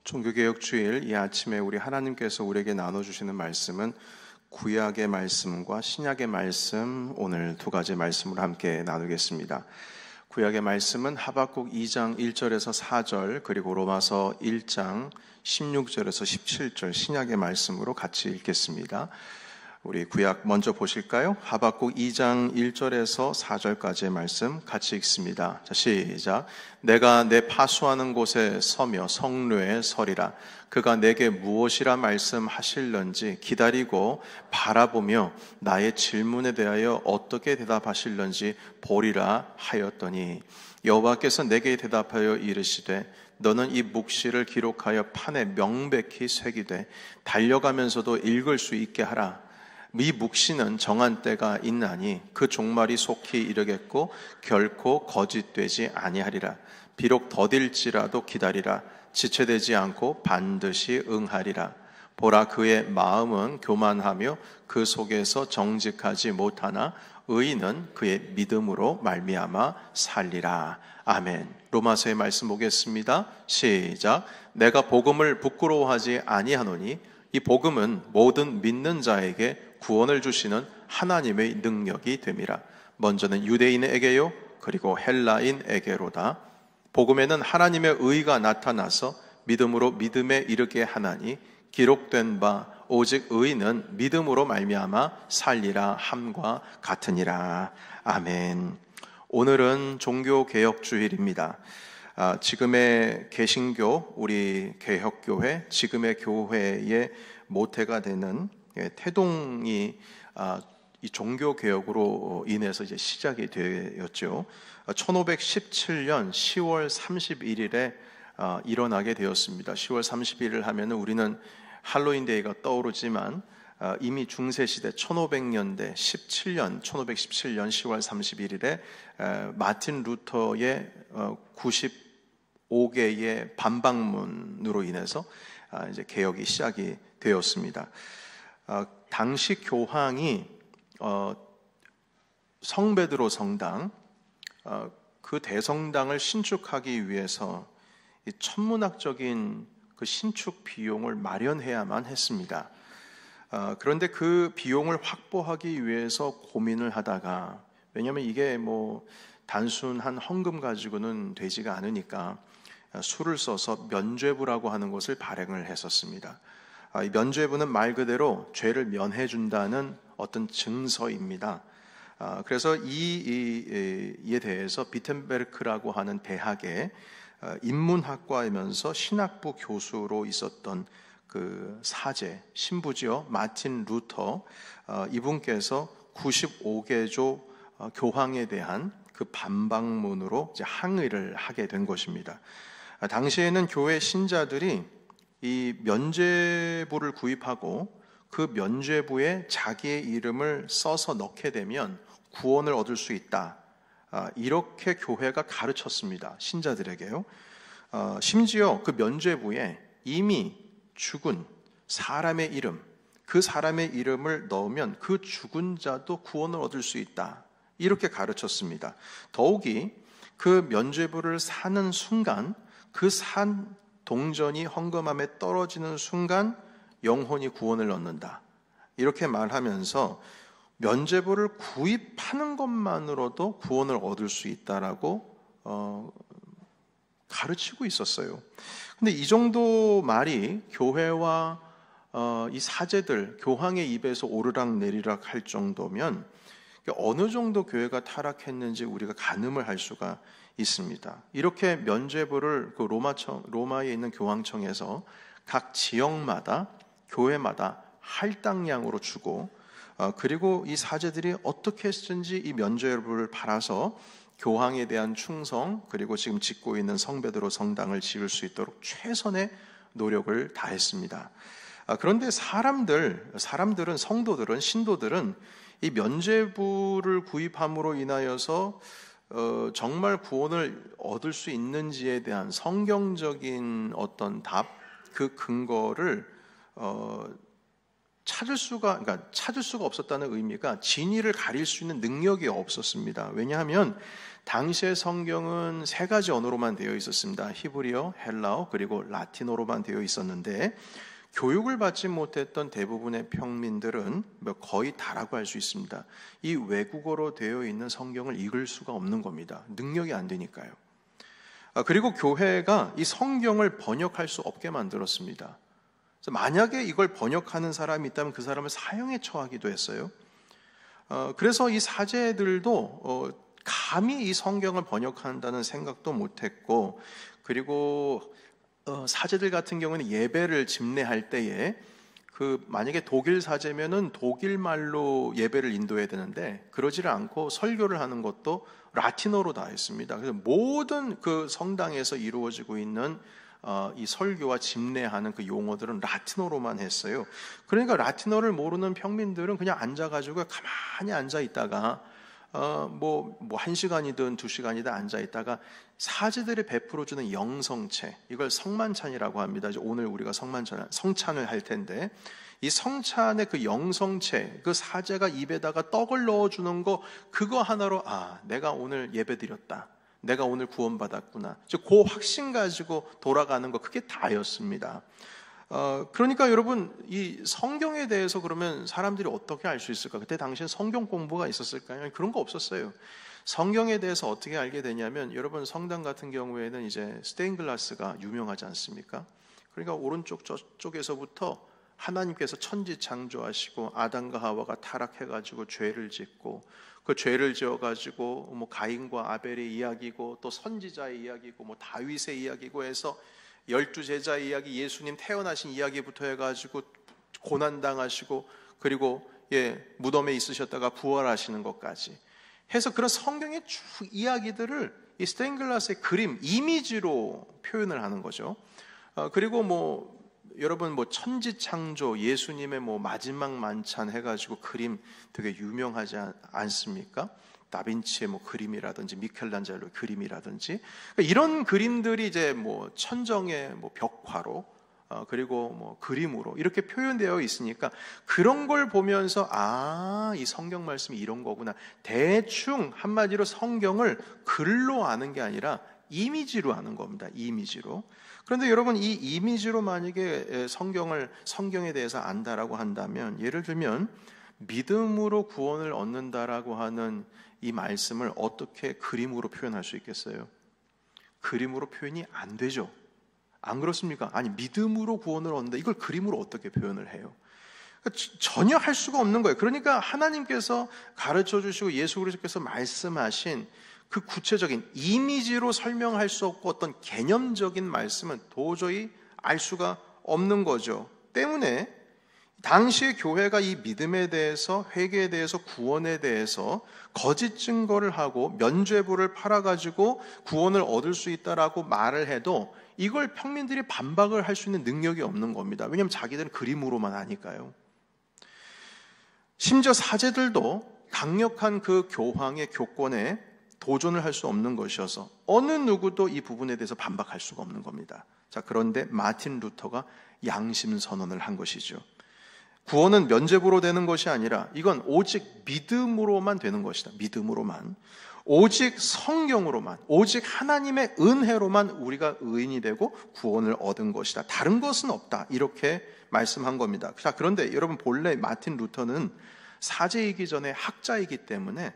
종교개혁 주일 이 아침에 우리 하나님께서 우리에게 나눠주시는 말씀은 구약의 말씀과 신약의 말씀, 오늘 두 가지 말씀을 함께 나누겠습니다. 구약의 말씀은 하박국 2장 1절에서 4절, 그리고 로마서 1장 16절에서 17절 신약의 말씀으로 같이 읽겠습니다. 우리 구약 먼저 보실까요? 하박국 2장 1절에서 4절까지의 말씀 같이 읽습니다. 자, 시작. 내가 내 파수하는 곳에 서며 성료에 서리라. 그가 내게 무엇이라 말씀하실런지 기다리고 바라보며 나의 질문에 대하여 어떻게 대답하실런지 보리라 하였더니, 여호와께서 내게 대답하여 이르시되, 너는 이 묵시를 기록하여 판에 명백히 새기되 달려가면서도 읽을 수 있게 하라. 이 묵시는 정한 때가 있나니 그 종말이 속히 이르겠고 결코 거짓되지 아니하리라. 비록 더딜지라도 기다리라. 지체되지 않고 반드시 응하리라. 보라, 그의 마음은 교만하며 그 속에서 정직하지 못하나 의인은 그의 믿음으로 말미암아 살리라. 아멘. 로마서의 말씀 보겠습니다. 시작. 내가 복음을 부끄러워하지 아니하노니 이 복음은 모든 믿는 자에게 구원을 주시는 하나님의 능력이 됨이라. 먼저는 유대인에게요 그리고 헬라인에게로다. 복음에는 하나님의 의가 나타나서 믿음으로 믿음에 이르게 하나니 기록된 바 오직 의인은 믿음으로 말미암아 살리라 함과 같으니라. 아멘. 오늘은 종교개혁주일입니다. 지금의 개신교, 우리 개혁교회, 지금의 교회의 모태가 되는 태동이 이 종교개혁으로 인해서 이제 시작이 되었죠. 1517년 10월 31일에 일어나게 되었습니다. 10월 31일 하면 우리는 할로윈데이가 떠오르지만 이미 중세시대 1500년대 1517년 10월 31일에 마틴 루터의 95개의 반박문으로 인해서 이제 개혁이 시작이 되었습니다. 당시 교황이 성베드로 성당, 그 대성당을 신축하기 위해서 이 천문학적인 그 신축 비용을 마련해야만 했습니다. 그런데 그 비용을 확보하기 위해서 고민을 하다가, 왜냐하면 이게 단순한 헌금 가지고는 되지가 않으니까 수를 써서 면죄부라고 하는 것을 발행을 했었습니다. 이 면죄부는 말 그대로 죄를 면해준다는 어떤 증서입니다. 그래서 이에 대해서 비텐베르크라고 하는 대학의 인문학과이면서 신학부 교수로 있었던 그 사제, 신부지요, 마틴 루터, 이분께서 95개조 교황에 대한 그 반박문으로 이제 항의를 하게 된 것입니다. 당시에는 교회 신자들이 이 면죄부를 구입하고 그 면죄부에 자기의 이름을 써서 넣게 되면 구원을 얻을 수 있다. 이렇게 교회가 가르쳤습니다. 신자들에게요. 심지어 그 면죄부에 이미 죽은 사람의 이름, 그 사람의 이름을 넣으면 그 죽은 자도 구원을 얻을 수 있다. 이렇게 가르쳤습니다. 더욱이 그 면죄부를 사는 순간, 그 산 동전이 헌금함에 떨어지는 순간 영혼이 구원을 얻는다. 이렇게 말하면서 면죄부를 구입하는 것만으로도 구원을 얻을 수 있다라고 가르치고 있었어요. 근데 이 정도 말이 교회와 이 사제들, 교황의 입에서 오르락내리락 할 정도면 어느 정도 교회가 타락했는지 우리가 가늠을 할 수가 있습니다. 이렇게 면죄부를 그 로마에 있는 교황청에서 각 지역마다, 교회마다 할당량으로 주고, 그리고 이 사제들이 어떻게 했든지 이 면죄부를 팔아서 교황에 대한 충성, 그리고 지금 짓고 있는 성베드로 성당을 지을 수 있도록 최선의 노력을 다했습니다. 그런데 사람들은, 성도들은, 신도들은 이 면죄부를 구입함으로 인하여서 정말 구원을 얻을 수 있는지에 대한 성경적인 어떤 답, 그 근거를 찾을 수가 없었다는 의미가 진위를 가릴 수 있는 능력이 없었습니다. 왜냐하면 당시의 성경은 세 가지 언어로만 되어 있었습니다. 히브리어, 헬라어, 그리고 라틴어로만 되어 있었는데 교육을 받지 못했던 대부분의 평민들은 거의 다라고 할 수 있습니다. 이 외국어로 되어 있는 성경을 읽을 수가 없는 겁니다. 능력이 안 되니까요. 그리고 교회가 이 성경을 번역할 수 없게 만들었습니다. 그래서 만약에 이걸 번역하는 사람이 있다면 그 사람을 사형에 처하기도 했어요. 그래서 이 사제들도 감히 이 성경을 번역한다는 생각도 못했고, 그리고 사제들 같은 경우는 예배를 집례할 때에 만약에 독일 사제면은 독일 말로 예배를 인도해야 되는데 그러지를 않고 설교를 하는 것도 라틴어로 다 했습니다. 그래서 모든 그 성당에서 이루어지고 있는 이 설교와 집례하는 그 용어들은 라틴어로만 했어요. 그러니까 라틴어를 모르는 평민들은 그냥 앉아가지고 가만히 앉아 있다가 뭐 1시간이든 2시간이든 앉아 있다가 사제들이 베풀어주는 영성체, 이걸 성만찬이라고 합니다. 이제 오늘 우리가 성찬을 할 텐데, 이 성찬의 그 영성체, 그 사제가 입에다가 떡을 넣어주는 거, 그거 하나로 내가 오늘 예배드렸다, 내가 오늘 구원받았구나, 그 확신 가지고 돌아가는 거, 그게 다였습니다. 그러니까 여러분, 이 성경에 대해서 그러면 사람들이 어떻게 알 수 있을까? 그때 당시엔 성경 공부가 있었을까요? 그런 거 없었어요. 성경에 대해서 어떻게 알게 되냐면, 여러분 성당 같은 경우에는 이제 스테인글라스가 유명하지 않습니까? 그러니까 오른쪽 저쪽에서부터 하나님께서 천지 창조하시고 아담과 하와가 타락해가지고 죄를 짓고, 그 죄를 지어가지고 뭐 가인과 아벨의 이야기고 또 선지자의 이야기고 뭐 다윗의 이야기고 해서 12제자의 이야기, 예수님 태어나신 이야기부터 해가지고 고난당하시고, 그리고 무덤에 있으셨다가 부활하시는 것까지 해서 그런 성경의 쭉 이야기들을 이 스테인글라스의 그림, 이미지로 표현을 하는 거죠. 그리고 여러분 천지창조, 예수님의 마지막 만찬 해가지고 그림 되게 유명하지 않습니까? 다빈치의 그림이라든지 미켈란젤로의 그림이라든지, 이런 그림들이 이제 천정의 벽화로 그리고 그림으로 이렇게 표현되어 있으니까 그런 걸 보면서 이 성경 말씀이 이런 거구나, 대충 한마디로 성경을 글로 아는 게 아니라 이미지로 아는 겁니다. 이미지로. 그런데 여러분, 이 이미지로 만약에 성경에 대해서 안다라고 한다면, 예를 들면 믿음으로 구원을 얻는다라고 하는 이 말씀을 어떻게 그림으로 표현할 수 있겠어요? 그림으로 표현이 안 되죠. 안 그렇습니까? 아니, 믿음으로 구원을 얻는다, 이걸 그림으로 어떻게 표현을 해요? 전혀 할 수가 없는 거예요. 그러니까 하나님께서 가르쳐 주시고 예수 그리스도께서 말씀하신 그 구체적인 이미지로 설명할 수 없고 어떤 개념적인 말씀은 도저히 알 수가 없는 거죠. 때문에 당시의 교회가 이 믿음에 대해서, 회개에 대해서, 구원에 대해서 거짓 증거를 하고 면죄부를 팔아가지고 구원을 얻을 수 있다라고 말을 해도 이걸 평민들이 반박을 할 수 있는 능력이 없는 겁니다. 왜냐하면 자기들은 그림으로만 아니까요. 심지어 사제들도 강력한 그 교황의 교권에 도전을 할 수 없는 것이어서 어느 누구도 이 부분에 대해서 반박할 수가 없는 겁니다. 자, 그런데 마틴 루터가 양심 선언을 한 것이죠. 구원은 면죄부로 되는 것이 아니라 이건 오직 믿음으로만 되는 것이다. 믿음으로만, 오직 성경으로만, 오직 하나님의 은혜로만 우리가 의인이 되고 구원을 얻은 것이다. 다른 것은 없다. 이렇게 말씀한 겁니다. 자, 그런데 여러분, 본래 마틴 루터는 사제이기 전에 학자이기 때문에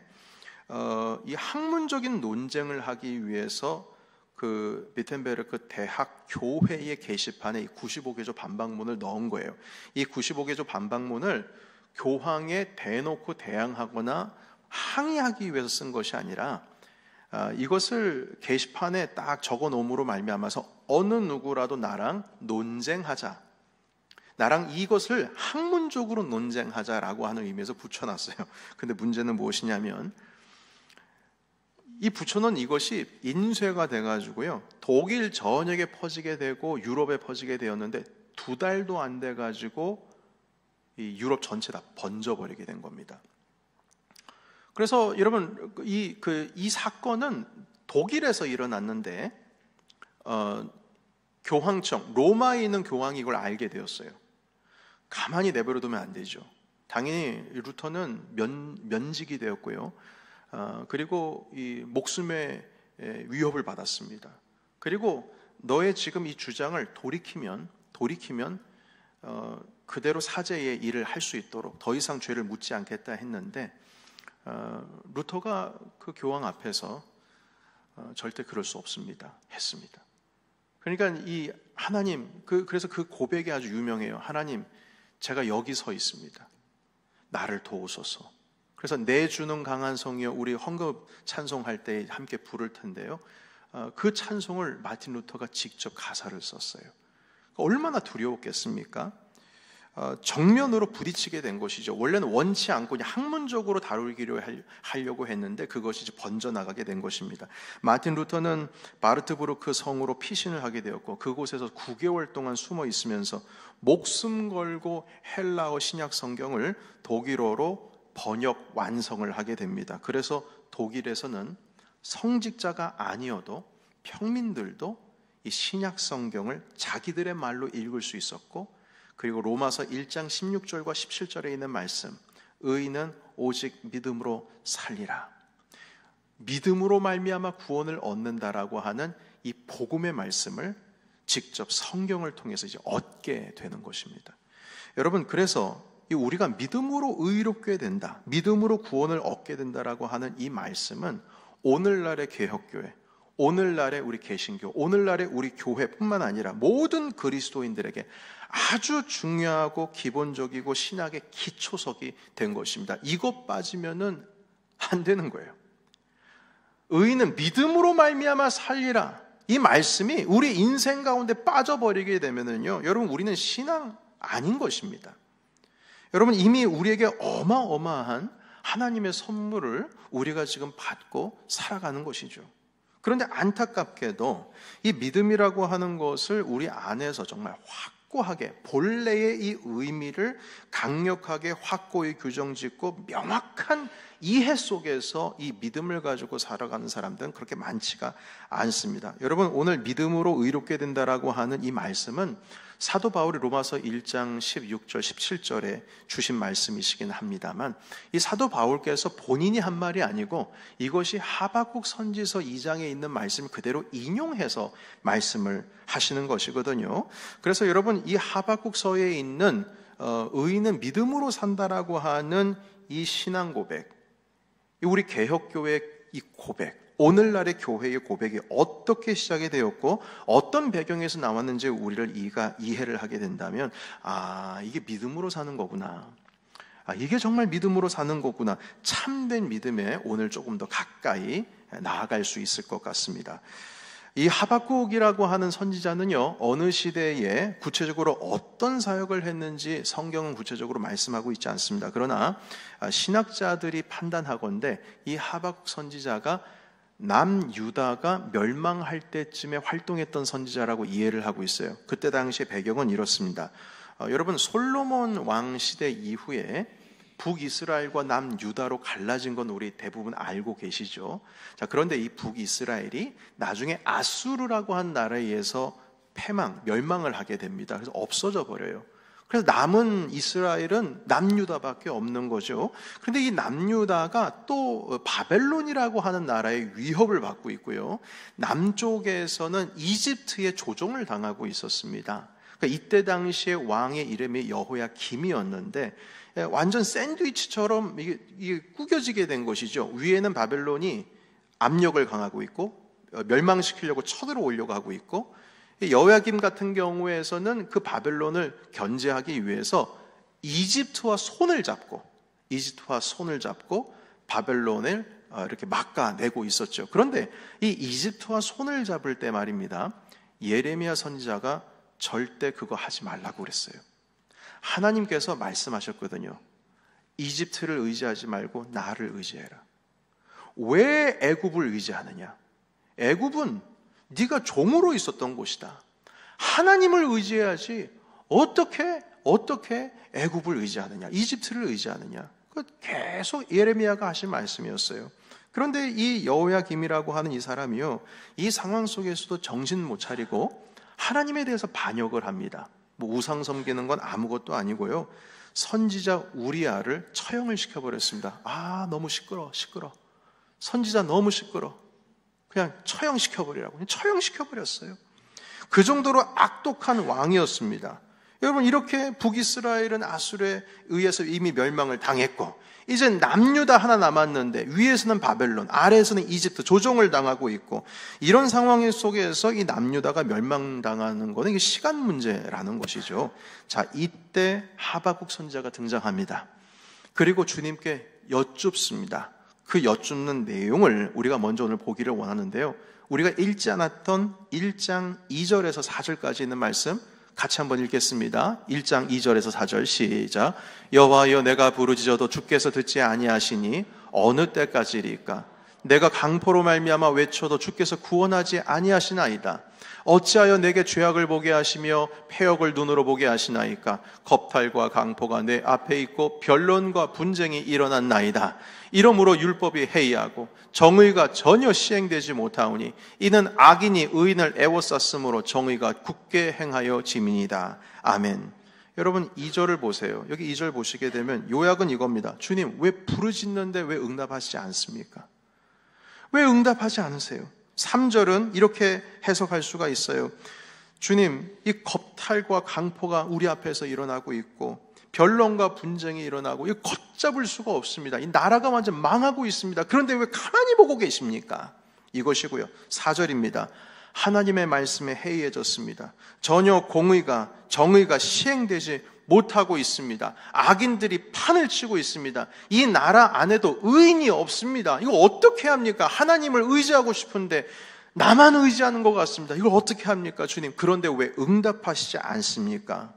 이 학문적인 논쟁을 하기 위해서 그 비텐베르크 대학 교회의 게시판에 이 95개조 반박문을 넣은 거예요. 이 95개조 반박문을 교황에 대놓고 대항하거나 항의하기 위해서 쓴 것이 아니라 이것을 게시판에 딱 적어 놓음으로 말미암아서 어느 누구라도 나랑 논쟁하자, 나랑 이것을 학문적으로 논쟁하자라고 하는 의미에서 붙여놨어요. 근데 문제는 무엇이냐면, 이 붙여놓은 이것이 인쇄가 돼가지고요, 독일 전역에 퍼지게 되고 유럽에 퍼지게 되었는데 2달도 안 돼가지고 이 유럽 전체 다 번져버리게 된 겁니다. 그래서 여러분, 이 사건은 독일에서 일어났는데 교황청, 로마에 있는 교황이 이걸 알게 되었어요. 가만히 내버려두면 안 되죠. 당연히 루터는 면직이 되었고요. 그리고 이 목숨의 위협을 받았습니다. 그리고 너의 지금 이 주장을 돌이키면 그대로 사제의 일을 할 수 있도록 더 이상 죄를 묻지 않겠다 했는데 루터가 그 교황 앞에서 절대 그럴 수 없습니다 했습니다. 그러니까 이 하나님, 그래서 그 고백이 아주 유명해요. 하나님, 제가 여기 서 있습니다. 나를 도우소서. 그래서 내 주는 강한 성이여, 우리 헌금 찬송할 때 함께 부를 텐데요. 그 찬송을 마틴 루터가 직접 가사를 썼어요. 얼마나 두려웠겠습니까? 정면으로 부딪히게 된 것이죠. 원래는 원치 않고 그냥 학문적으로 다루기로 하려고 했는데 그것이 이제 번져나가게 된 것입니다. 마틴 루터는 바르트부르크 성으로 피신을 하게 되었고 그곳에서 9개월 동안 숨어 있으면서 목숨 걸고 헬라어 신약 성경을 독일어로 번역 완성을 하게 됩니다. 그래서 독일에서는 성직자가 아니어도 평민들도 이 신약 성경을 자기들의 말로 읽을 수 있었고, 그리고 로마서 1장 16절과 17절에 있는 말씀, 의인은 오직 믿음으로 살리라, 믿음으로 말미암아 구원을 얻는다라고 하는 이 복음의 말씀을 직접 성경을 통해서 이제 얻게 되는 것입니다. 여러분, 그래서 우리가 믿음으로 의롭게 된다, 믿음으로 구원을 얻게 된다라고 하는 이 말씀은 오늘날의 개혁교회, 오늘날의 우리 개신교, 오늘날의 우리 교회뿐만 아니라 모든 그리스도인들에게 아주 중요하고 기본적이고 신학의 기초석이 된 것입니다. 이것 빠지면은 안 되는 거예요. 의인은 믿음으로 말미암아 살리라, 이 말씀이 우리 인생 가운데 빠져버리게 되면은요, 여러분, 우리는 신앙 아닌 것입니다. 여러분, 이미 우리에게 어마어마한 하나님의 선물을 우리가 지금 받고 살아가는 것이죠. 그런데 안타깝게도 이 믿음이라고 하는 것을 우리 안에서 정말 확고하게 본래의 이 의미를 강력하게 확고히 규정짓고 명확한 이해 속에서 이 믿음을 가지고 살아가는 사람들은 그렇게 많지가 않습니다. 여러분, 오늘 믿음으로 의롭게 된다라고 하는 이 말씀은 사도 바울이 로마서 1장 16절 17절에 주신 말씀이시긴 합니다만, 이 사도 바울께서 본인이 한 말이 아니고 이것이 하박국 선지서 2장에 있는 말씀 그대로 인용해서 말씀을 하시는 것이거든요. 그래서 여러분, 이 하박국서에 있는 의인은 믿음으로 산다라고 하는 이 신앙 고백, 우리 개혁교회의 이 고백, 오늘날의 교회의 고백이 어떻게 시작이 되었고 어떤 배경에서 나왔는지 우리를 이해를 하게 된다면, 이게 믿음으로 사는 거구나, 이게 정말 믿음으로 사는 거구나, 참된 믿음에 오늘 조금 더 가까이 나아갈 수 있을 것 같습니다. 이 하박국이라고 하는 선지자는요, 어느 시대에 구체적으로 어떤 사역을 했는지 성경은 구체적으로 말씀하고 있지 않습니다. 그러나 신학자들이 판단하건대 이 하박국 선지자가 남유다가 멸망할 때쯤에 활동했던 선지자라고 이해를 하고 있어요. 그때 당시의 배경은 이렇습니다. 여러분, 솔로몬 왕 시대 이후에 북이스라엘과 남유다로 갈라진 건 우리 대부분 알고 계시죠. 자, 그런데 이 북이스라엘이 나중에 아수르라고 한 나라에 의해서 멸망을 하게 됩니다. 그래서 없어져 버려요. 그래서 남은 이스라엘은 남유다밖에 없는 거죠. 그런데 이 남유다가 또 바벨론이라고 하는 나라의 위협을 받고 있고요, 남쪽에서는 이집트의 조종을 당하고 있었습니다. 그러니까 이때 당시에 왕의 이름이 여호야김이었는데 완전 샌드위치처럼 이게 구겨지게 된 것이죠. 위에는 바벨론이 압력을 강하고 있고 멸망시키려고 쳐들어오려고 하고 있고, 여호야김 같은 경우에서는 그 바벨론을 견제하기 위해서 이집트와 손을 잡고 바벨론을 이렇게 막아내고 있었죠. 그런데 이 이집트와 손을 잡을 때 말입니다, 예레미야 선지자가 절대 그거 하지 말라고 그랬어요. 하나님께서 말씀하셨거든요. 이집트를 의지하지 말고 나를 의지해라. 왜 애굽을 의지하느냐? 애굽은 네가 종으로 있었던 곳이다. 하나님을 의지해야지 어떻게 애굽을 의지하느냐, 이집트를 의지하느냐. 계속 예레미야가 하신 말씀이었어요. 그런데 이 여호야김이라고 하는 이 사람이요, 이 상황 속에서도 정신 못 차리고 하나님에 대해서 반역을 합니다. 뭐 우상 섬기는 건 아무것도 아니고요. 선지자 우리아를 처형을 시켜버렸습니다. 너무 시끄러. 선지자 너무 시끄러. 그냥 처형시켜버리라고. 그냥 처형시켜버렸어요. 그 정도로 악독한 왕이었습니다. 여러분, 이렇게 북이스라엘은 아수르에 의해서 이미 멸망을 당했고, 이제 남유다 하나 남았는데 위에서는 바벨론, 아래에서는 이집트 조종을 당하고 있고, 이런 상황 속에서 이 남유다가 멸망당하는 것은 이게 시간 문제라는 것이죠. 자, 이때 하박국 선지자가 등장합니다. 그리고 주님께 여쭙습니다. 그 여쭙는 내용을 우리가 먼저 오늘 보기를 원하는데요. 우리가 읽지 않았던 1장 2절에서 4절까지 있는 말씀 같이 한번 읽겠습니다. 1장 2절에서 4절 시작. 여호와여, 내가 부르짖어도 주께서 듣지 아니하시니 어느 때까지리까? 내가 강포로 말미암아 외쳐도 주께서 구원하지 아니하시나이다. 어찌하여 내게 죄악을 보게 하시며 패역을 눈으로 보게 하시나이까? 겁탈과 강포가 내 앞에 있고 변론과 분쟁이 일어났나이다. 이러므로 율법이 해이하고 정의가 전혀 시행되지 못하오니 이는 악인이 의인을 애워쌌으므로 정의가 굳게 행하여 짐이니이다. 아멘. 여러분, 2절을 보세요. 여기 2절 보시게 되면 요약은 이겁니다. 주님, 왜 부르짖는데 왜 응답하시지 않습니까? 왜 응답하지 않으세요? 3절은 이렇게 해석할 수가 있어요. 주님, 이 겁탈과 강포가 우리 앞에서 일어나고 있고 변론과 분쟁이 일어나고 이 걷잡을 수가 없습니다. 이 나라가 완전 망하고 있습니다. 그런데 왜 가만히 보고 계십니까? 이것이고요. 4절입니다. 하나님의 말씀에 해이해졌습니다. 전혀 정의가 시행되지 못하고 있습니다. 악인들이 판을 치고 있습니다. 이 나라 안에도 의인이 없습니다. 이거 어떻게 합니까? 하나님을 의지하고 싶은데 나만 의지하는 것 같습니다. 이걸 어떻게 합니까, 주님? 그런데 왜 응답하시지 않습니까?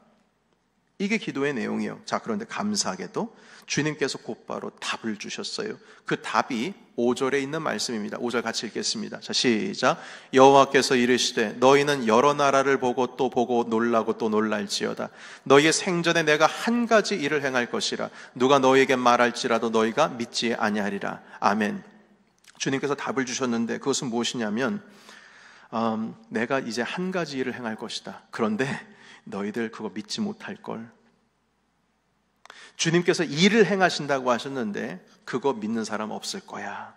이게 기도의 내용이에요. 자, 그런데 감사하게도 주님께서 곧바로 답을 주셨어요. 그 답이 5절에 있는 말씀입니다. 5절 같이 읽겠습니다. 자, 시작. 여호와께서 이르시되 너희는 여러 나라를 보고 또 보고 놀라고 또 놀랄지어다. 너희의 생전에 내가 한 가지 일을 행할 것이라. 누가 너희에게 말할지라도 너희가 믿지 아니하리라. 아멘. 주님께서 답을 주셨는데 그것은 무엇이냐면 내가 이제 한 가지 일을 행할 것이다. 그런데 너희들 그거 믿지 못할 걸. 주님께서 일을 행하신다고 하셨는데 그거 믿는 사람 없을 거야.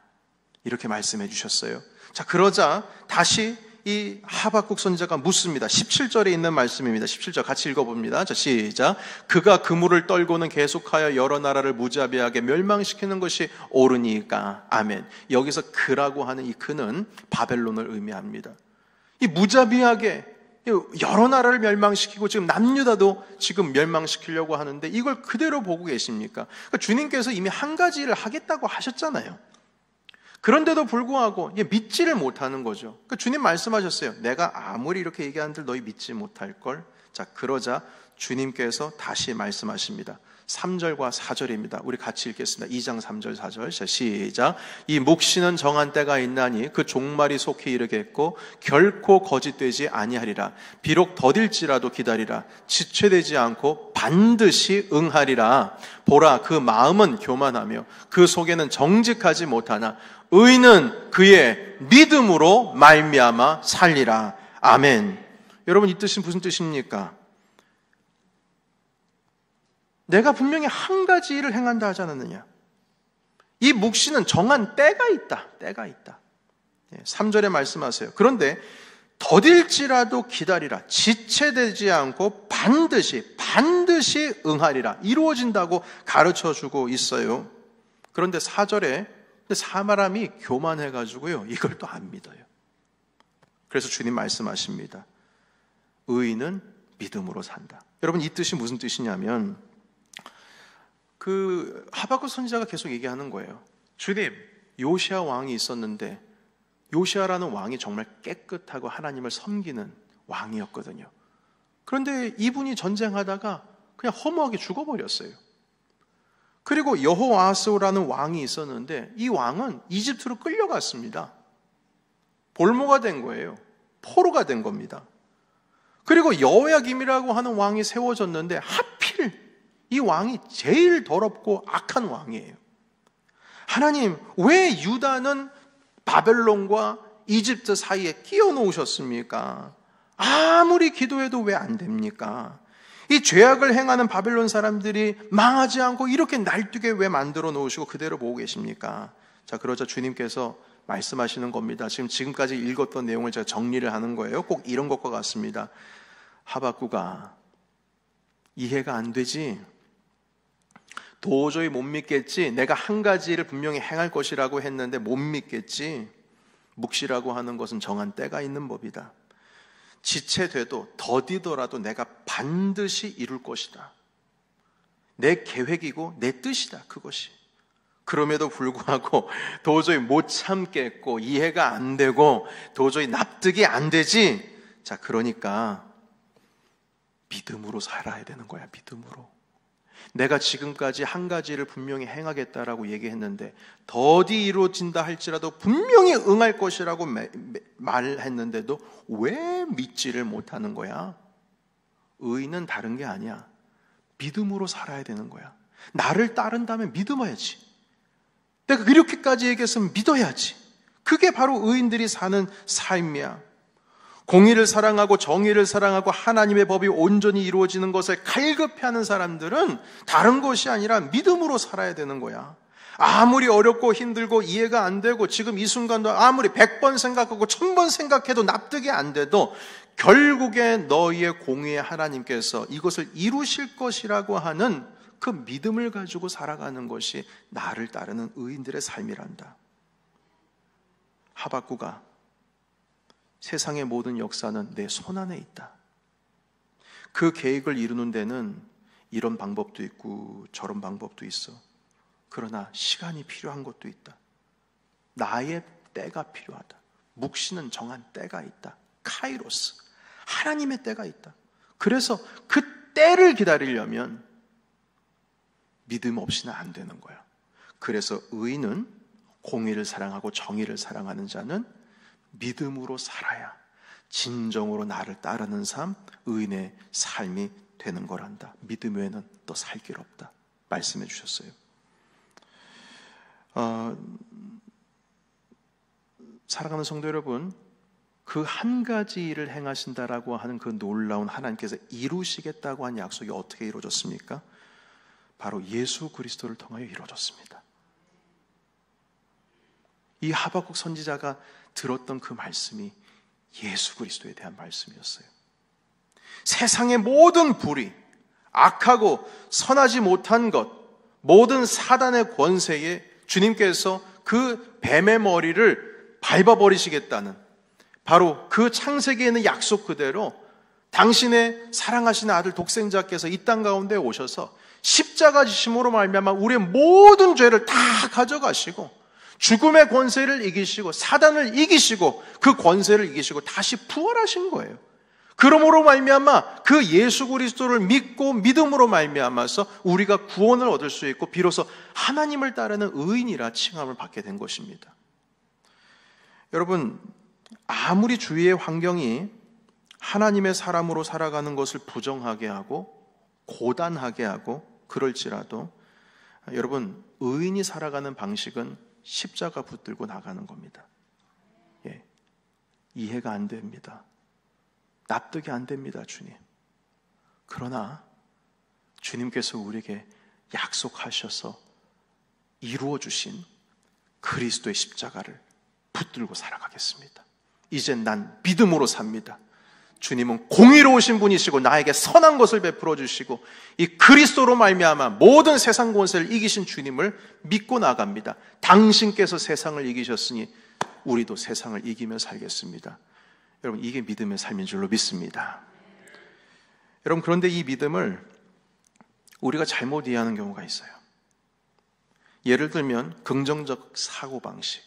이렇게 말씀해 주셨어요. 자, 그러자 다시 이 하박국 선지자가 묻습니다. 17절에 있는 말씀입니다. 17절 같이 읽어봅니다. 자, 시작. 그가 그물을 떨고는 계속하여 여러 나라를 무자비하게 멸망시키는 것이 옳으니까. 아멘. 여기서 그라고 하는 이 그는 바벨론을 의미합니다. 이 무자비하게 여러 나라를 멸망시키고 지금 남유다도 지금 멸망시키려고 하는데 이걸 그대로 보고 계십니까? 그러니까 주님께서 이미 한 가지 일을 하겠다고 하셨잖아요. 그런데도 불구하고 믿지를 못하는 거죠. 그러니까 주님 말씀하셨어요. 내가 아무리 이렇게 얘기하는들 너희 믿지 못할 걸. 자, 그러자 주님께서 다시 말씀하십니다. 3절과 4절입니다. 우리 같이 읽겠습니다. 2장 3절 4절. 자, 시작. 이 묵시는 정한 때가 있나니 그 종말이 속히 이르겠고 결코 거짓되지 아니하리라. 비록 더딜지라도 기다리라. 지체되지 않고 반드시 응하리라. 보라, 그 마음은 교만하며 그 속에는 정직하지 못하나 의인은 그의 믿음으로 말미암아 살리라. 아멘. 여러분, 이 뜻이 무슨 뜻입니까? 내가 분명히 한 가지 일을 행한다 하지 않았느냐? 이 묵시는 정한 때가 있다. 3절에 말씀하세요. 그런데 더딜지라도 기다리라. 지체되지 않고 반드시 응하리라. 이루어진다고 가르쳐주고 있어요. 그런데 4절에 사람이 교만해가지고요, 이걸 또 안 믿어요. 그래서 주님 말씀하십니다. 의인은 믿음으로 산다. 여러분, 이 뜻이 무슨 뜻이냐면 그 하박국 선지자가 계속 얘기하는 거예요. 주님, 요시아 왕이 있었는데 요시아라는 왕이 정말 깨끗하고 하나님을 섬기는 왕이었거든요. 그런데 이분이 전쟁하다가 그냥 허무하게 죽어버렸어요. 그리고 여호아스라는 왕이 있었는데 이 왕은 이집트로 끌려갔습니다. 볼모가 된 거예요. 포로가 된 겁니다. 그리고 여호야김이라고 하는 왕이 세워졌는데 하필 이 왕이 제일 더럽고 악한 왕이에요. 하나님, 왜 유다는 바벨론과 이집트 사이에 끼워 놓으셨습니까? 아무리 기도해도 왜 안 됩니까? 이 죄악을 행하는 바벨론 사람들이 망하지 않고 이렇게 날뛰게 왜 만들어 놓으시고 그대로 보고 계십니까? 자, 그러자 주님께서 말씀하시는 겁니다. 지금까지 읽었던 내용을 제가 정리를 하는 거예요. 꼭 이런 것과 같습니다. 하박국아, 이해가 안 되지? 도저히 못 믿겠지? 내가 한 가지를 분명히 행할 것이라고 했는데 못 믿겠지? 묵시라고 하는 것은 정한 때가 있는 법이다. 지체돼도 더디더라도 내가 반드시 이룰 것이다. 내 계획이고 내 뜻이다, 그것이. 그럼에도 불구하고 도저히 못 참겠고 이해가 안 되고 도저히 납득이 안 되지? 자, 그러니까 믿음으로 살아야 되는 거야, 믿음으로. 내가 지금까지 한 가지를 분명히 행하겠다라고 얘기했는데 더디 이루어진다 할지라도 분명히 응할 것이라고 말했는데도 왜 믿지를 못하는 거야? 의는 다른 게 아니야. 믿음으로 살아야 되는 거야. 나를 따른다면 믿어야지. 내가 이렇게까지 얘기했으면 믿어야지. 그게 바로 의인들이 사는 삶이야. 공의를 사랑하고 정의를 사랑하고 하나님의 법이 온전히 이루어지는 것을 갈급해하는 사람들은 다른 것이 아니라 믿음으로 살아야 되는 거야. 아무리 어렵고 힘들고 이해가 안 되고 지금 이 순간도 아무리 100번 생각하고 1000번 생각해도 납득이 안 돼도 결국에 너희의 공의의 하나님께서 이것을 이루실 것이라고 하는 그 믿음을 가지고 살아가는 것이 나를 따르는 의인들의 삶이란다. 하박국아, 세상의 모든 역사는 내 손안에 있다. 그 계획을 이루는 데는 이런 방법도 있고 저런 방법도 있어. 그러나 시간이 필요한 것도 있다. 나의 때가 필요하다. 묵시는 정한 때가 있다. 카이로스, 하나님의 때가 있다. 그래서 그 때를 기다리려면 믿음 없이는 안 되는 거야. 그래서 의인은 공의를 사랑하고 정의를 사랑하는 자는 믿음으로 살아야 진정으로 나를 따르는 삶, 의인의 삶이 되는 거란다. 믿음 외에는 또 살 길 없다 말씀해 주셨어요. 사랑하는 성도 여러분, 그 한 가지 일을 행하신다라고 하는 그 놀라운 하나님께서 이루시겠다고 한 약속이 어떻게 이루어졌습니까? 바로 예수 그리스도를 통하여 이루어졌습니다. 이 하박국 선지자가 들었던 그 말씀이 예수 그리스도에 대한 말씀이었어요. 세상의 모든 불의, 악하고 선하지 못한 것, 모든 사단의 권세에 주님께서 그 뱀의 머리를 밟아버리시겠다는 바로 그 창세기에 있는 약속 그대로 당신의 사랑하시는 아들 독생자께서 이 땅 가운데 오셔서 십자가 지심으로 말미암아 우리의 모든 죄를 다 가져가시고 죽음의 권세를 이기시고 사단을 이기시고 그 권세를 이기시고 다시 부활하신 거예요. 그러므로 말미암아 그 예수 그리스도를 믿고 믿음으로 말미암아서 우리가 구원을 얻을 수 있고 비로소 하나님을 따르는 의인이라 칭함을 받게 된 것입니다. 여러분, 아무리 주위의 환경이 하나님의 사람으로 살아가는 것을 부정하게 하고 고단하게 하고 그럴지라도 여러분, 의인이 살아가는 방식은 십자가 붙들고 나가는 겁니다. 예, 이해가 안 됩니다. 납득이 안 됩니다, 주님. 그러나 주님께서 우리에게 약속하셔서 이루어 주신 그리스도의 십자가를 붙들고 살아가겠습니다. 이젠 난 믿음으로 삽니다. 주님은 공의로우신 분이시고 나에게 선한 것을 베풀어 주시고 이 그리스도로 말미암아 모든 세상 권세를 이기신 주님을 믿고 나갑니다. 당신께서 세상을 이기셨으니 우리도 세상을 이기며 살겠습니다. 여러분, 이게 믿음의 삶인 줄로 믿습니다. 여러분, 그런데 이 믿음을 우리가 잘못 이해하는 경우가 있어요. 예를 들면 긍정적 사고방식,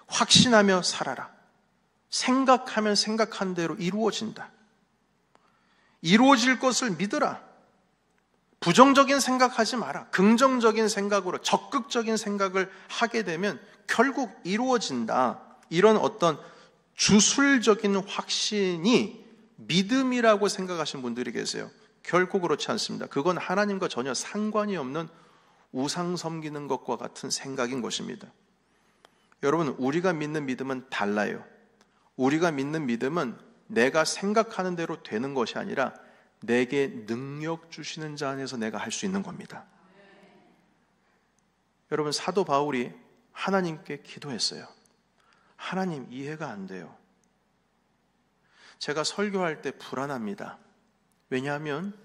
확신하며 살아라, 생각하면 생각한 대로 이루어진다, 이루어질 것을 믿으라, 부정적인 생각하지 마라, 긍정적인 생각으로 적극적인 생각을 하게 되면 결국 이루어진다, 이런 어떤 주술적인 확신이 믿음이라고 생각하시는 분들이 계세요. 결코 그렇지 않습니다. 그건 하나님과 전혀 상관이 없는 우상 섬기는 것과 같은 생각인 것입니다. 여러분, 우리가 믿는 믿음은 달라요. 우리가 믿는 믿음은 내가 생각하는 대로 되는 것이 아니라 내게 능력 주시는 자 안에서 내가 할 수 있는 겁니다. 여러분, 사도 바울이 하나님께 기도했어요. 하나님, 이해가 안 돼요. 제가 설교할 때 불안합니다. 왜냐하면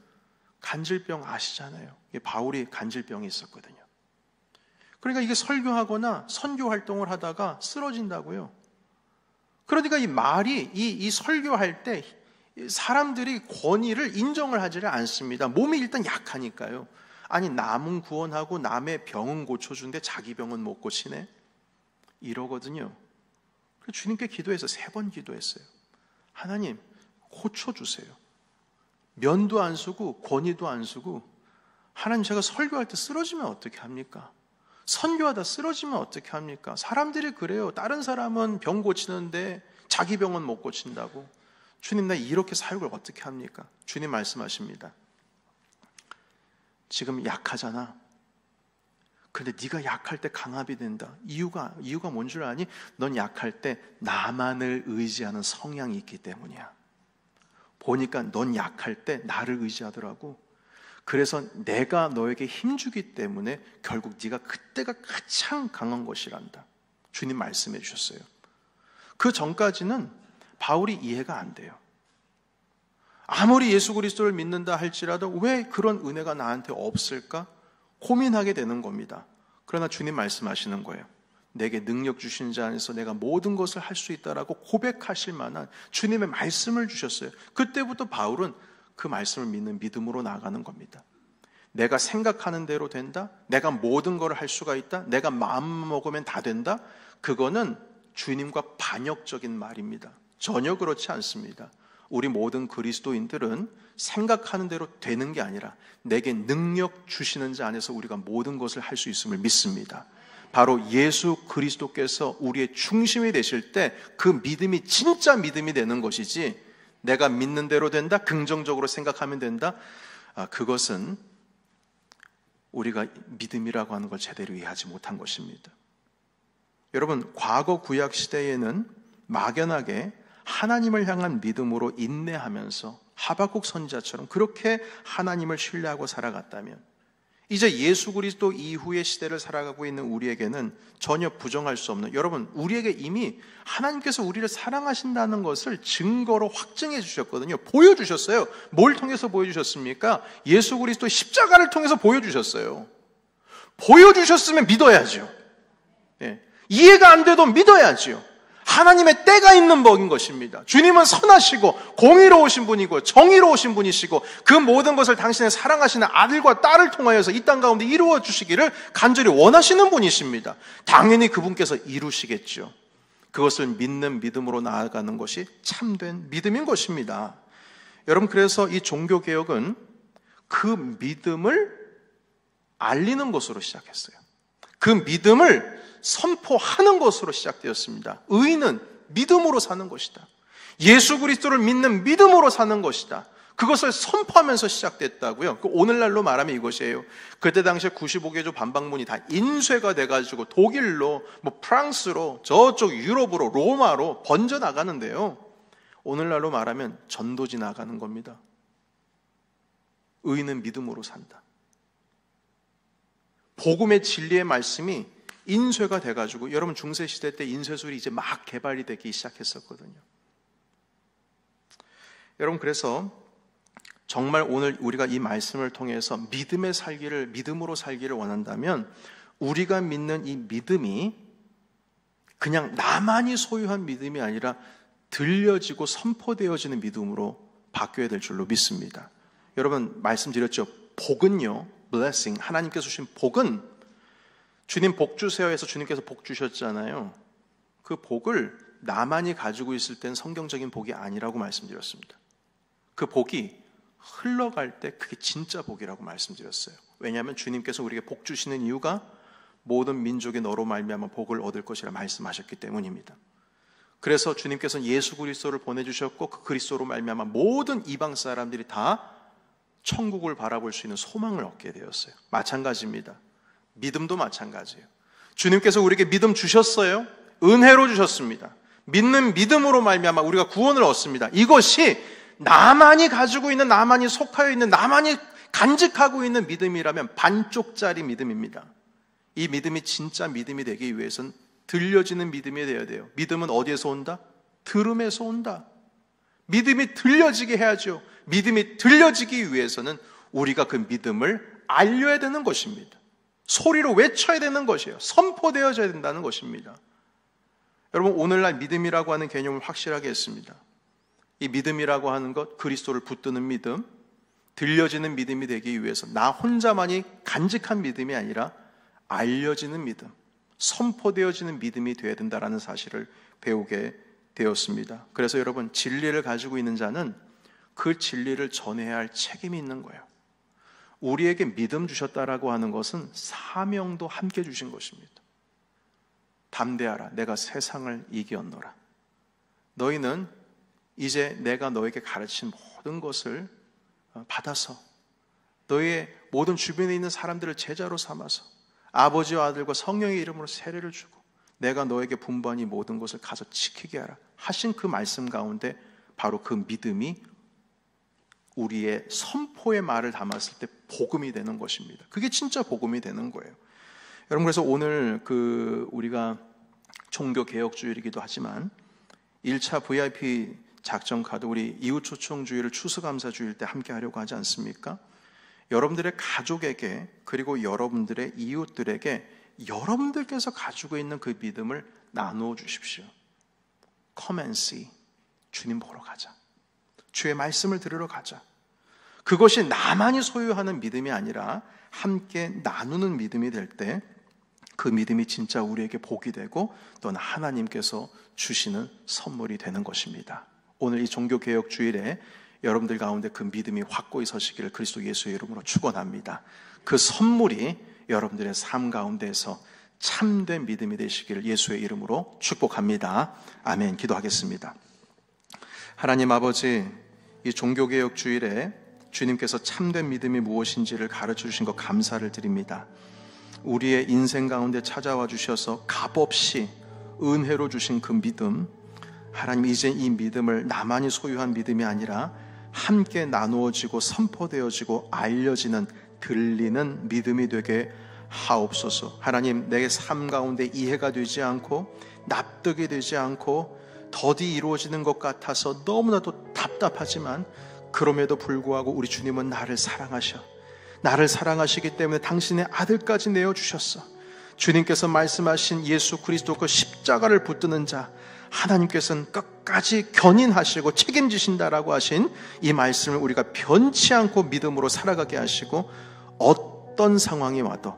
간질병 아시잖아요. 바울이 간질병이 있었거든요. 그러니까 이게 설교하거나 선교 활동을 하다가 쓰러진다고요. 그러니까 이 말이 이 설교할 때 사람들이 권위를 인정을 하지를 않습니다. 몸이 일단 약하니까요. 아니, 남은 구원하고 남의 병은 고쳐주는데 자기 병은 못 고치네? 이러거든요. 그래서 주님께 기도해서 3번 기도했어요. 하나님, 고쳐주세요. 면도 안 쓰고 권위도 안 쓰고, 하나님, 제가 설교할 때 쓰러지면 어떻게 합니까? 선교하다 쓰러지면 어떻게 합니까? 사람들이 그래요. 다른 사람은 병 고치는데 자기 병은 못 고친다고. 주님, 나 이렇게 사역을 어떻게 합니까? 주님 말씀하십니다. 지금 약하잖아. 근데 네가 약할 때 강압이 된다. 이유가 뭔 줄 아니? 넌 약할 때 나만을 의지하는 성향이 있기 때문이야. 보니까 넌 약할 때 나를 의지하더라고. 그래서 내가 너에게 힘주기 때문에 결국 네가 그때가 가장 강한 것이란다. 주님 말씀해 주셨어요. 그 전까지는 바울이 이해가 안 돼요. 아무리 예수 그리스도를 믿는다 할지라도 왜 그런 은혜가 나한테 없을까? 고민하게 되는 겁니다. 그러나 주님 말씀하시는 거예요. 내게 능력 주신 자 안에서 내가 모든 것을 할 수 있다라고 고백하실 만한 주님의 말씀을 주셨어요. 그때부터 바울은 그 말씀을 믿는 믿음으로 나아가는 겁니다. 내가 생각하는 대로 된다? 내가 모든 걸 할 수가 있다? 내가 마음 먹으면 다 된다? 그거는 주님과 반역적인 말입니다. 전혀 그렇지 않습니다. 우리 모든 그리스도인들은 생각하는 대로 되는 게 아니라 내게 능력 주시는 자 안에서 우리가 모든 것을 할 수 있음을 믿습니다. 바로 예수 그리스도께서 우리의 중심이 되실 때 그 믿음이 진짜 믿음이 되는 것이지, 내가 믿는 대로 된다, 긍정적으로 생각하면 된다, 그것은 우리가 믿음이라고 하는 걸 제대로 이해하지 못한 것입니다. 여러분, 과거 구약 시대에는 막연하게 하나님을 향한 믿음으로 인내하면서 하박국 선지자처럼 그렇게 하나님을 신뢰하고 살아갔다면, 이제 예수 그리스도 이후의 시대를 살아가고 있는 우리에게는 전혀 부정할 수 없는, 여러분, 우리에게 이미 하나님께서 우리를 사랑하신다는 것을 증거로 확증해 주셨거든요. 보여주셨어요. 뭘 통해서 보여주셨습니까? 예수 그리스도 십자가를 통해서 보여주셨어요. 보여주셨으면 믿어야죠. 이해가 안 돼도 믿어야죠. 하나님의 때가 있는 법인 것입니다. 주님은 선하시고 공의로우신 분이고 정의로우신 분이시고 그 모든 것을 당신의 사랑하시는 아들과 딸을 통하여서 이 땅 가운데 이루어 주시기를 간절히 원하시는 분이십니다. 당연히 그분께서 이루시겠죠. 그것을 믿는 믿음으로 나아가는 것이 참된 믿음인 것입니다. 여러분, 그래서 이 종교개혁은 그 믿음을 알리는 것으로 시작했어요. 그 믿음을 선포하는 것으로 시작되었습니다. 의인은 믿음으로 사는 것이다. 예수 그리스도를 믿는 믿음으로 사는 것이다. 그것을 선포하면서 시작됐다고요. 오늘날로 말하면 이것이에요. 그때 당시에 95개조 반박문이 다 인쇄가 돼가지고 독일로, 프랑스로, 저쪽 유럽으로, 로마로 번져 나가는데요. 오늘날로 말하면 전도지 나가는 겁니다. 의인은 믿음으로 산다. 복음의 진리의 말씀이 인쇄가 돼가지고, 여러분, 중세시대 때 인쇄술이 이제 막 개발이 되기 시작했었거든요. 여러분, 그래서 정말 오늘 우리가 이 말씀을 통해서 믿음으로 살기를 원한다면, 우리가 믿는 이 믿음이 그냥 나만이 소유한 믿음이 아니라 들려지고 선포되어지는 믿음으로 바뀌어야 될 줄로 믿습니다. 여러분, 말씀드렸죠. 복은요, blessing, 하나님께서 주신 복은, 주님 복 주세요 해서 주님께서 복 주셨잖아요. 그 복을 나만이 가지고 있을 땐 성경적인 복이 아니라고 말씀드렸습니다. 그 복이 흘러갈 때 그게 진짜 복이라고 말씀드렸어요. 왜냐하면 주님께서 우리에게 복 주시는 이유가 모든 민족의 너로 말미암아 복을 얻을 것이라 말씀하셨기 때문입니다. 그래서 주님께서는 예수 그리스도를 보내주셨고, 그 그리스도로 말미암아 모든 이방 사람들이 다 천국을 바라볼 수 있는 소망을 얻게 되었어요. 마찬가지입니다. 믿음도 마찬가지예요. 주님께서 우리에게 믿음 주셨어요. 은혜로 주셨습니다. 믿는 믿음으로 말미암아 우리가 구원을 얻습니다. 이것이 나만이 가지고 있는, 나만이 속하여 있는, 나만이 간직하고 있는 믿음이라면 반쪽짜리 믿음입니다. 이 믿음이 진짜 믿음이 되기 위해서는 들려지는 믿음이 되어야 돼요. 믿음은 어디에서 온다? 들음에서 온다. 믿음이 들려지게 해야죠. 믿음이 들려지기 위해서는 우리가 그 믿음을 알려야 되는 것입니다. 소리로 외쳐야 되는 것이에요. 선포되어져야 된다는 것입니다. 여러분, 오늘날 믿음이라고 하는 개념을 확실하게 했습니다. 이 믿음이라고 하는 것, 그리스도를 붙드는 믿음, 들려지는 믿음이 되기 위해서 나 혼자만이 간직한 믿음이 아니라 알려지는 믿음, 선포되어지는 믿음이 되어야 된다는 사실을 배우게 되었습니다. 그래서 여러분, 진리를 가지고 있는 자는 그 진리를 전해야 할 책임이 있는 거예요. 우리에게 믿음 주셨다라고 하는 것은 사명도 함께 주신 것입니다. 담대하라, 내가 세상을 이기었노라. 너희는 이제 내가 너에게 가르친 모든 것을 받아서 너희의 모든 주변에 있는 사람들을 제자로 삼아서 아버지와 아들과 성령의 이름으로 세례를 주고 내가 너에게 분부한 이 모든 것을 가서 지키게 하라 하신 그 말씀 가운데 바로 그 믿음이 우리의 선포의 말을 담았을 때 복음이 되는 것입니다. 그게 진짜 복음이 되는 거예요. 여러분, 그래서 오늘 우리가 종교개혁주일이기도 하지만 1차 VIP 작전 카드, 우리 이웃초청주의를 추수감사주일 때 함께 하려고 하지 않습니까? 여러분들의 가족에게, 그리고 여러분들의 이웃들에게 여러분들께서 가지고 있는 그 믿음을 나누어 주십시오. Come and see. 주님 보러 가자. 주의 말씀을 들으러 가자. 그것이 나만이 소유하는 믿음이 아니라 함께 나누는 믿음이 될 때 그 믿음이 진짜 우리에게 복이 되고 또는 하나님께서 주시는 선물이 되는 것입니다. 오늘 이 종교개혁주일에 여러분들 가운데 그 믿음이 확고히 서시기를 그리스도 예수의 이름으로 축원합니다. 그 선물이 여러분들의 삶 가운데에서 참된 믿음이 되시기를 예수의 이름으로 축복합니다. 아멘. 기도하겠습니다. 하나님 아버지, 이 종교개혁주일에 주님께서 참된 믿음이 무엇인지를 가르쳐 주신 것 감사를 드립니다. 우리의 인생 가운데 찾아와 주셔서 값없이 은혜로 주신 그 믿음, 하나님 이제 이 믿음을 나만이 소유한 믿음이 아니라 함께 나누어지고 선포되어지고 알려지는, 들리는 믿음이 되게 하옵소서. 하나님, 내 삶 가운데 이해가 되지 않고 납득이 되지 않고 더디 이루어지는 것 같아서 너무나도 답답하지만 그럼에도 불구하고 우리 주님은 나를 사랑하셔. 나를 사랑하시기 때문에 당신의 아들까지 내어주셨어. 주님께서 말씀하신 예수 그리스도 그 십자가를 붙드는 자, 하나님께서는 끝까지 견인하시고 책임지신다라고 하신 이 말씀을 우리가 변치 않고 믿음으로 살아가게 하시고 어떤 상황이 와도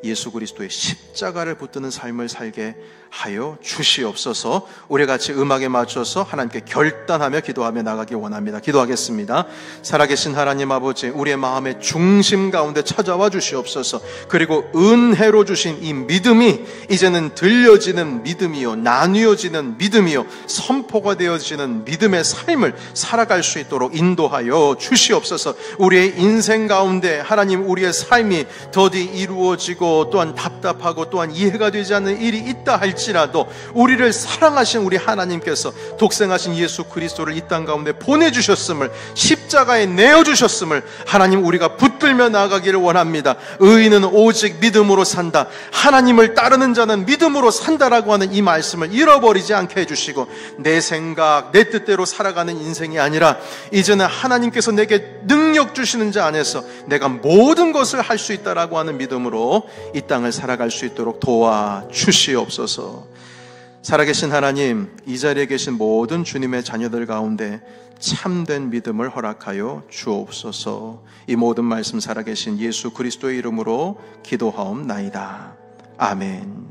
예수 그리스도의 십자가를 붙드는 삶을 살게 하여 주시옵소서. 우리 같이 음악에 맞춰서 하나님께 결단하며 기도하며 나가기 원합니다. 기도하겠습니다. 살아계신 하나님 아버지, 우리의 마음의 중심 가운데 찾아와 주시옵소서. 그리고 은혜로 주신 이 믿음이 이제는 들려지는 믿음이요, 나뉘어지는 믿음이요, 선포가 되어지는 믿음의 삶을 살아갈 수 있도록 인도하여 주시옵소서. 우리의 인생 가운데 하나님, 우리의 삶이 더디 이루어지고 또한 답답하고 또한 이해가 되지 않는 일이 있다 할지라도 우리를 사랑하신 우리 하나님께서 독생하신 예수 그리스도를 이 땅 가운데 보내주셨음을, 십자가에 내어주셨음을 하나님 우리가 붙들며 나아가기를 원합니다. 의인은 오직 믿음으로 산다, 하나님을 따르는 자는 믿음으로 산다라고 하는 이 말씀을 잃어버리지 않게 해주시고 내 생각, 내 뜻대로 살아가는 인생이 아니라 이제는 하나님께서 내게 능력 주시는 자 안에서 내가 모든 것을 할 수 있다라고 하는 믿음으로 이 땅을 살아갈 수 있도록 도와주시옵소서. 살아계신 하나님, 이 자리에 계신 모든 주님의 자녀들 가운데 참된 믿음을 허락하여 주옵소서. 이 모든 말씀 살아계신 예수 그리스도의 이름으로 기도하옵나이다. 아멘.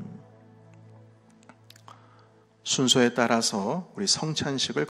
순서에 따라서 우리 성찬식을